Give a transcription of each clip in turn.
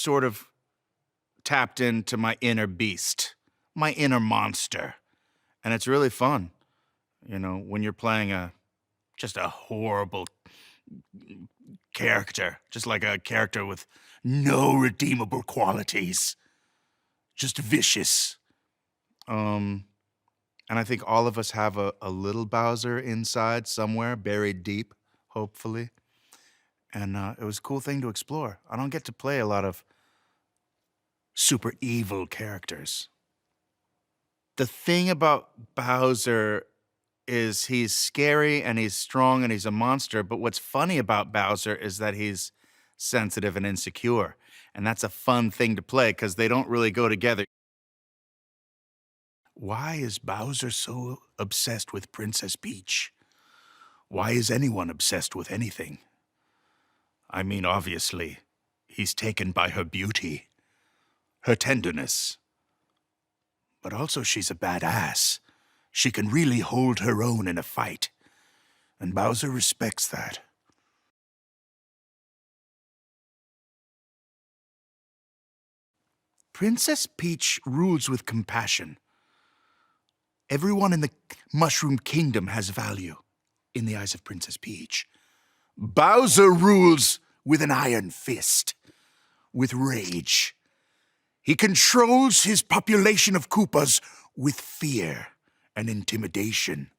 sort of tapped into my inner beast, my inner monster. And it's really fun, you know, when you're playing just a horrible character, just like a character with no redeemable qualities, just vicious. And I think all of us have a little Bowser inside somewhere, buried deep, hopefully. And it was a cool thing to explore. I don't get to play a lot of super evil characters. The thing about Bowser is he's scary and he's strong and he's a monster, but what's funny about Bowser is that he's sensitive and insecure. And that's a fun thing to play because they don't really go together. Why is Bowser so obsessed with Princess Peach? Why is anyone obsessed with anything? I mean, obviously, he's taken by her beauty, her tenderness. But also she's a badass. She can really hold her own in a fight. And Bowser respects that. Princess Peach rules with compassion. Everyone in the Mushroom Kingdom has value in the eyes of Princess Peach. Bowser rules with an iron fist, with rage. He controls his population of Koopas with fear and intimidation.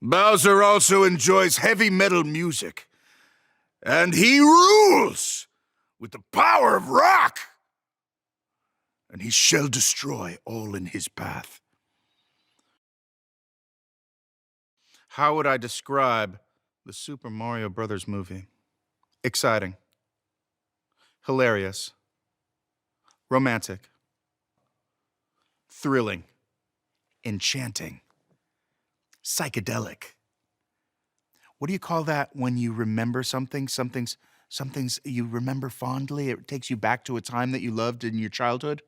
Bowser also enjoys heavy metal music, and he rules with the power of rock. And he shall destroy all in his path. How would I describe the Super Mario Brothers movie? Exciting. Hilarious. Romantic. Thrilling. Enchanting. Psychedelic. What do you call that when you remember something? Something's you remember fondly. It takes you back to a time that you loved in your childhood.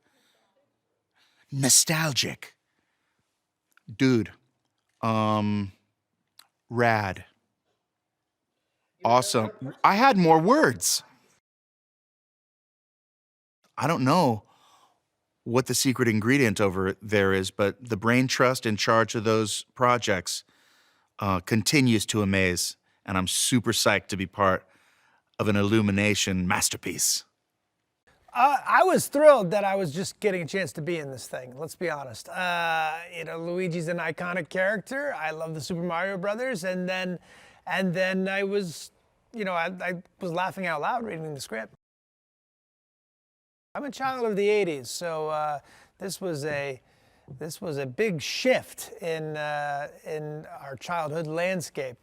Nostalgic. Dude. Rad. Awesome. I had more words. I don't know what the secret ingredient over there is, but the brain trust in charge of those projects continues to amaze, and I'm super psyched to be part of an Illumination masterpiece. I was thrilled that I was just getting a chance to be in this thing. Let's be honest. You know, Luigi's an iconic character. I love the Super Mario Brothers, and then I was, you know, I was laughing out loud reading the script. I'm a child of the '80s, so this was a big shift in our childhood landscape.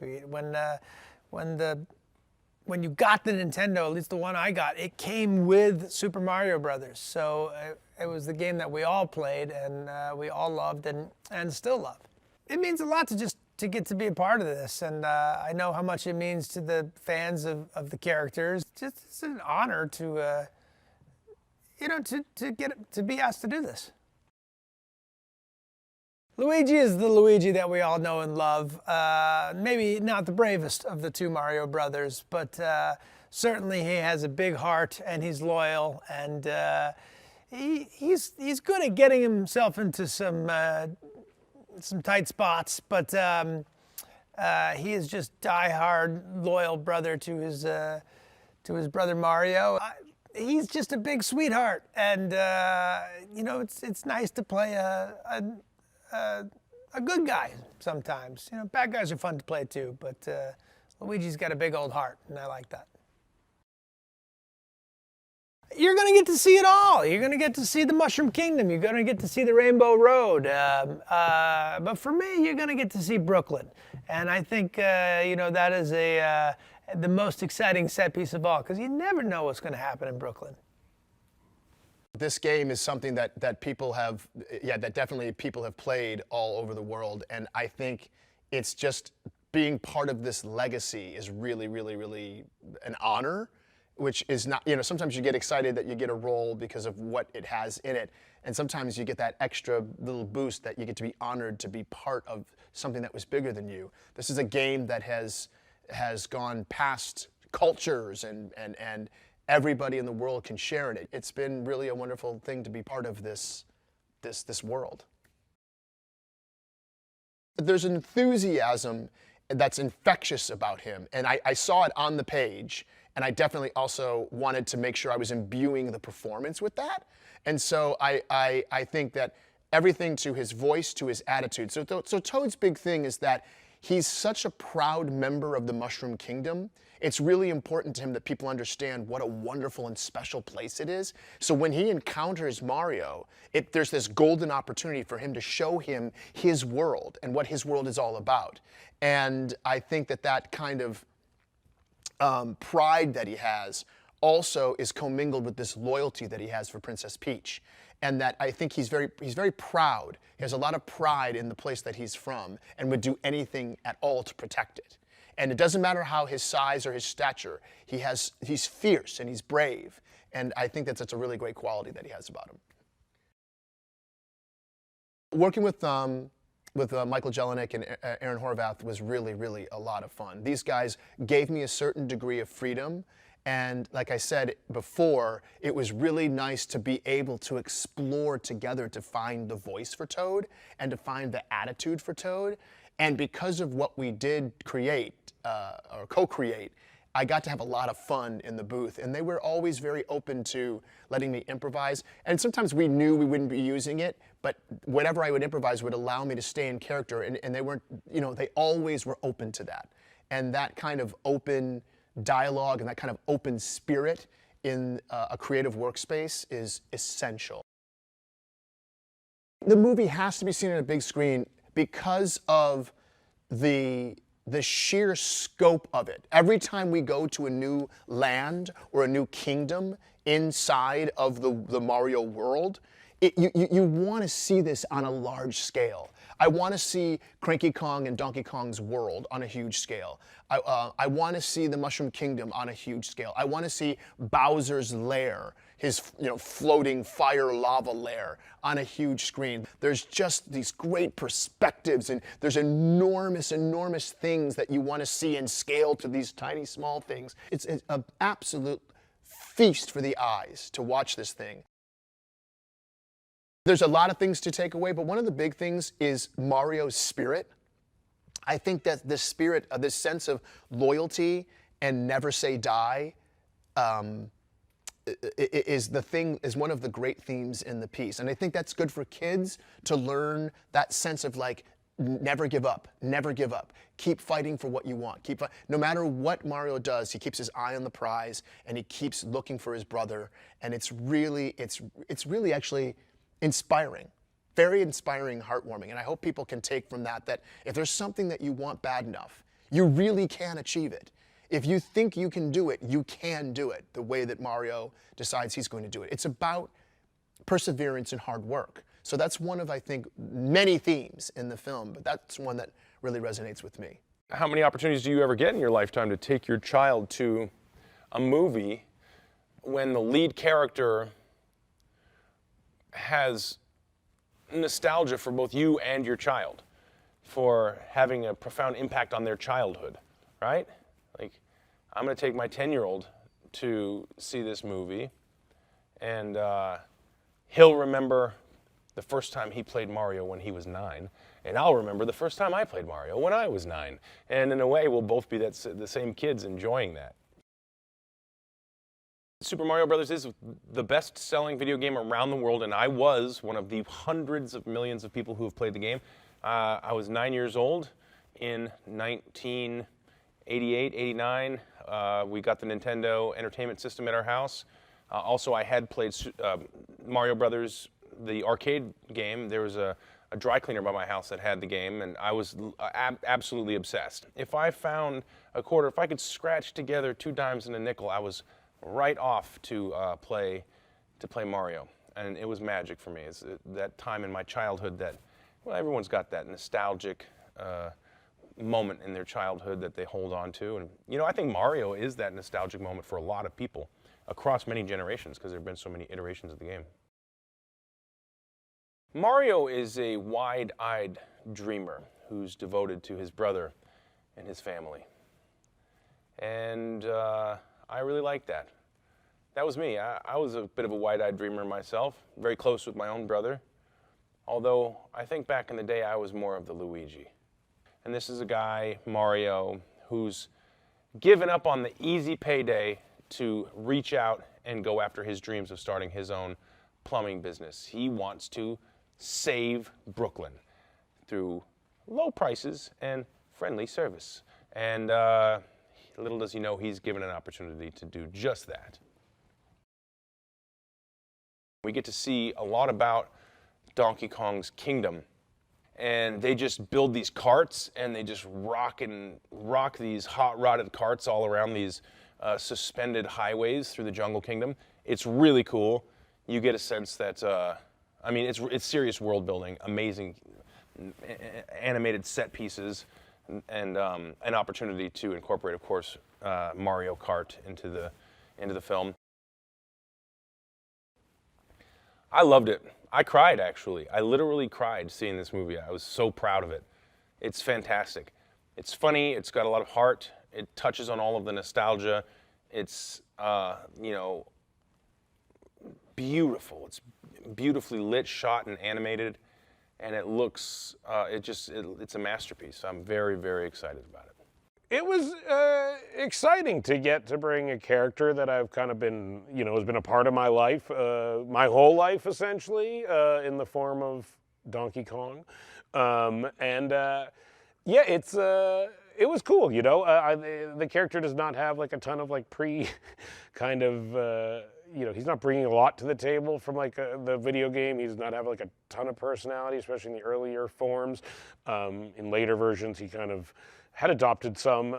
When you got the Nintendo, at least the one I got, it came with Super Mario Brothers. So it was the game that we all played and we all loved and still love. It means a lot to get to be a part of this, and I know how much it means to the fans of the characters. It's an honor to you know, to be asked to do this. Luigi is the Luigi that we all know and love. Maybe not the bravest of the two Mario brothers, but certainly he has a big heart and he's loyal, and he's good at getting himself into some tight spots, but he is just die-hard loyal brother to his brother Mario. He's just a big sweetheart, and you know, it's nice to play a good guy sometimes. You know, bad guys are fun to play too, but Luigi's got a big old heart, and I like that. You're gonna get to see it all. You're gonna get to see the Mushroom Kingdom. You're gonna get to see the Rainbow Road. But for me, you're gonna get to see Brooklyn, and I think you know, that is the most exciting set piece of all, because you never know what's gonna happen in Brooklyn. This game is something that people have, that definitely people have played all over the world, and I think it's just being part of this legacy is really, really, really an honor, which is not, you know, sometimes you get excited that you get a role because of what it has in it, and sometimes you get that extra little boost that you get to be honored to be part of something that was bigger than you. This is a game that has gone past cultures and everybody in the world can share in it. It's been really a wonderful thing to be part of this world. There's an enthusiasm that's infectious about him, and I saw it on the page, and I definitely also wanted to make sure I was imbuing the performance with that. And so I think that everything, to his voice, to his attitude. So Toad's big thing is that he's such a proud member of the Mushroom Kingdom. It's really important to him that people understand what a wonderful and special place it is. So when he encounters Mario, there's this golden opportunity for him to show him his world and what his world is all about. And I think that that kind of pride that he has also is commingled with this loyalty that he has for Princess Peach. And that I think he's very proud. He has a lot of pride in the place that he's from and would do anything at all to protect it. And it doesn't matter how his size or his stature, he's fierce and he's brave. And I think that's a really great quality that he has about him. Working with Michael Jelenic and Aaron Horvath was really, really a lot of fun. These guys gave me a certain degree of freedom. And like I said before, it was really nice to be able to explore together to find the voice for Toad and to find the attitude for Toad. And because of what we did create, or co-create, I got to have a lot of fun in the booth. And they were always very open to letting me improvise. And sometimes we knew we wouldn't be using it, but whatever I would improvise would allow me to stay in character. And they weren't, they always were open to that. And that kind of open dialogue and that kind of open spirit in a creative workspace is essential. The movie has to be seen on a big screen because of the sheer scope of it. Every time we go to a new land or a new kingdom inside of the Mario world, you want to see this on a large scale. I want to see Cranky Kong and Donkey Kong's world on a huge scale. I want to see the Mushroom Kingdom on a huge scale. I want to see Bowser's lair, his floating fire lava lair, on a huge screen. There's just these great perspectives, and there's enormous, enormous things that you want to see in scale to these tiny, small things. It's an absolute feast for the eyes to watch this thing. There's a lot of things to take away, but one of the big things is Mario's spirit. I think that this spirit, this sense of loyalty and never say die, is one of the great themes in the piece. And I think that's good for kids to learn that sense of never give up, never give up. Keep fighting for what you want. No matter what Mario does, he keeps his eye on the prize and he keeps looking for his brother. And it's really actually inspiring, very inspiring, heartwarming. And I hope people can take from that if there's something that you want bad enough, you really can achieve it. If you think you can do it, you can do it the way that Mario decides he's going to do it. It's about perseverance and hard work. So that's one of, I think, many themes in the film, but that's one that really resonates with me. How many opportunities do you ever get in your lifetime to take your child to a movie when the lead character has nostalgia for both you and your child, for having a profound impact on their childhood, right? Like, I'm going to take my 10-year-old to see this movie, and he'll remember the first time he played Mario when he was 9, and I'll remember the first time I played Mario when I was 9. And in a way, we'll both be the same kids enjoying that. Super Mario Bros. Is the best-selling video game around the world, and I was one of the hundreds of millions of people who have played the game. I was 9 years old in 1988, 89. We got the Nintendo Entertainment System at our house. Also, I had played Mario Brothers, the arcade game. There was a dry cleaner by my house that had the game, and I was absolutely obsessed. If I found a quarter, if I could scratch together 2 dimes and a nickel, I was right off to play Mario, and it was magic for me. It's that time in my childhood that, well, everyone's got that nostalgic moment in their childhood that they hold on to, and I think Mario is that nostalgic moment for a lot of people across many generations because there have been so many iterations of the game. Mario is a wide-eyed dreamer who's devoted to his brother and his family, and I really like that. That was me. I was a bit of a wide-eyed dreamer myself, very close with my own brother. Although, I think back in the day, I was more of the Luigi. And this is a guy, Mario, who's given up on the easy payday to reach out and go after his dreams of starting his own plumbing business. He wants to save Brooklyn through low prices and friendly service. And little does he know, he's given an opportunity to do just that. We get to see a lot about Donkey Kong's kingdom, and they just build these carts and they just rock these hot rodded carts all around these suspended highways through the Jungle Kingdom. It's really cool. You get a sense that, I mean, it's serious world building, amazing animated set pieces, and an opportunity to incorporate, of course, Mario Kart into the film. I loved it. I cried, actually. I literally cried seeing this movie. I was so proud of it. It's fantastic. It's funny. It's got a lot of heart. It touches on all of the nostalgia. It's, you know, beautiful. It's beautifully lit, shot, and animated. And it looks, it's a masterpiece. I'm very, very excited about it. It was exciting to get to bring a character that I've kind of been, you know, has been a part of my life, my whole life essentially, in the form of Donkey Kong. Yeah, it was cool, you know. The character does not have like a ton of like kind of, you know, he's not bringing a lot to the table from like the video game. He does not have like a ton of personality, especially in the earlier forms. In later versions, he kind of had adopted some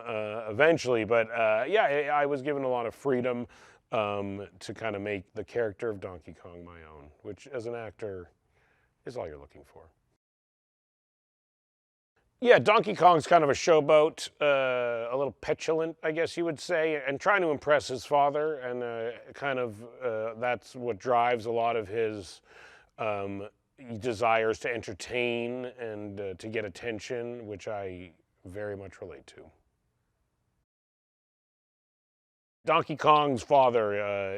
eventually, but yeah, I was given a lot of freedom to kind of make the character of Donkey Kong my own, which as an actor is all you're looking for. Yeah, Donkey Kong's kind of a showboat, a little petulant, I guess you would say, and trying to impress his father, and kind of that's what drives a lot of his desires to entertain and to get attention, which I very much relate to. Donkey Kong's father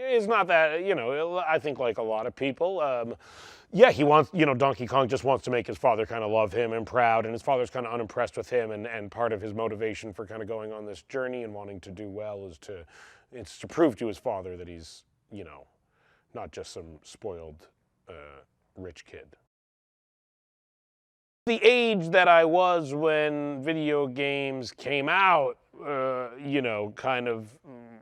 is not that, you know, I think like a lot of people. Yeah, he wants, you know, Donkey Kong just wants to make his father kind of love him and proud, and his father's kind of unimpressed with him, and part of his motivation for kind of going on this journey and wanting to do well is to prove to his father that he's, you know, not just some spoiled rich kid. The age that I was when video games came out, you know, kind of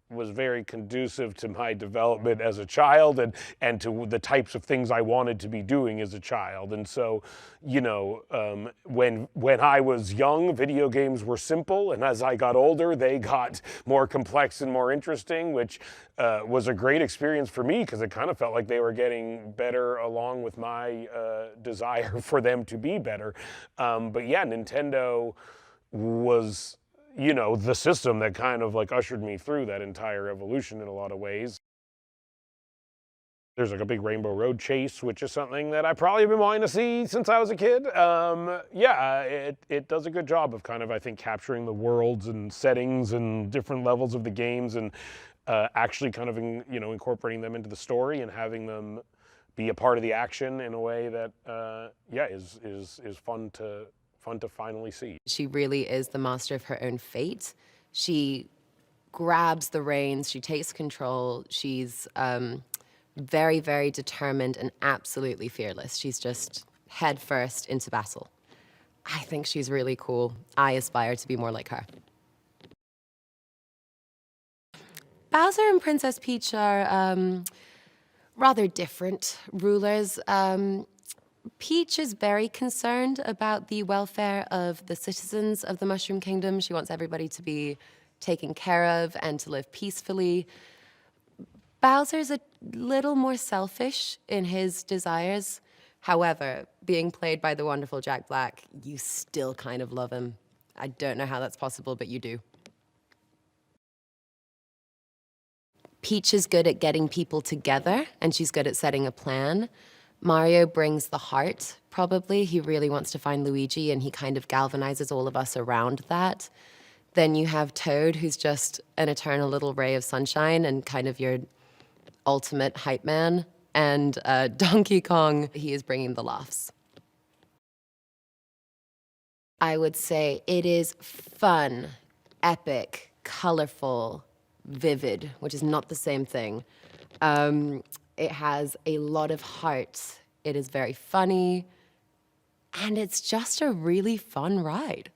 was very conducive to my development as a child and to the types of things I wanted to be doing as a child. And so, you know, when I was young, video games were simple, and as I got older, they got more complex and more interesting, which was a great experience for me because it kind of felt like they were getting better along with my desire for them to be better. But yeah, Nintendo was, you know, the system that kind of like ushered me through that entire evolution in a lot of ways. There's like a big Rainbow Road chase, which is something that I probably have been wanting to see since I was a kid. Yeah, it does a good job of kind of, I think, capturing the worlds and settings and different levels of the games, and actually kind of, you know, incorporating them into the story and having them be a part of the action in a way that, yeah, is fun to finally see. She really is the master of her own fate. She grabs the reins, she takes control, she's very, very determined and absolutely fearless. She's just head first into battle. I think she's really cool. I aspire to be more like her. Bowser and Princess Peach are rather different rulers. Peach is very concerned about the welfare of the citizens of the Mushroom Kingdom. She wants everybody to be taken care of and to live peacefully. Bowser's a little more selfish in his desires. However, being played by the wonderful Jack Black, you still kind of love him. I don't know how that's possible, but you do. Peach is good at getting people together, and she's good at setting a plan. Mario brings the heart, probably. He really wants to find Luigi, and he kind of galvanizes all of us around that. Then you have Toad, who's just an eternal little ray of sunshine and kind of your ultimate hype man. And Donkey Kong, he is bringing the laughs. I would say it is fun, epic, colorful, vivid, which is not the same thing. It has a lot of heart. It is very funny, and it's just a really fun ride.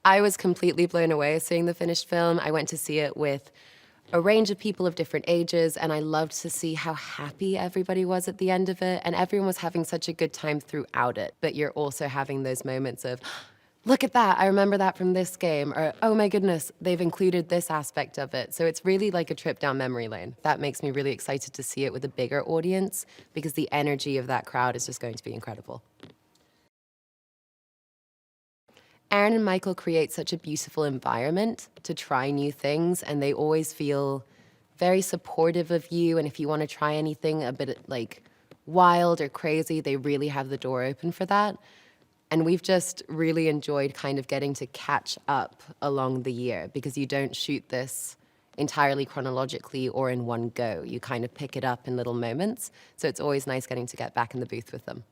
I was completely blown away seeing the finished film. I went to see it with a range of people of different ages, and I loved to see how happy everybody was at the end of it, and everyone was having such a good time throughout it. But you're also having those moments of, look at that, I remember that from this game, or oh my goodness, they've included this aspect of it. So it's really like a trip down memory lane. That makes me really excited to see it with a bigger audience, because the energy of that crowd is just going to be incredible. Aaron and Michael create such a beautiful environment to try new things, and they always feel very supportive of you. And if you want to try anything a bit like wild or crazy, they really have the door open for that. And we've just really enjoyed kind of getting to catch up along the year, because you don't shoot this entirely chronologically or in one go. You kind of pick it up in little moments. So it's always nice getting to get back in the booth with them.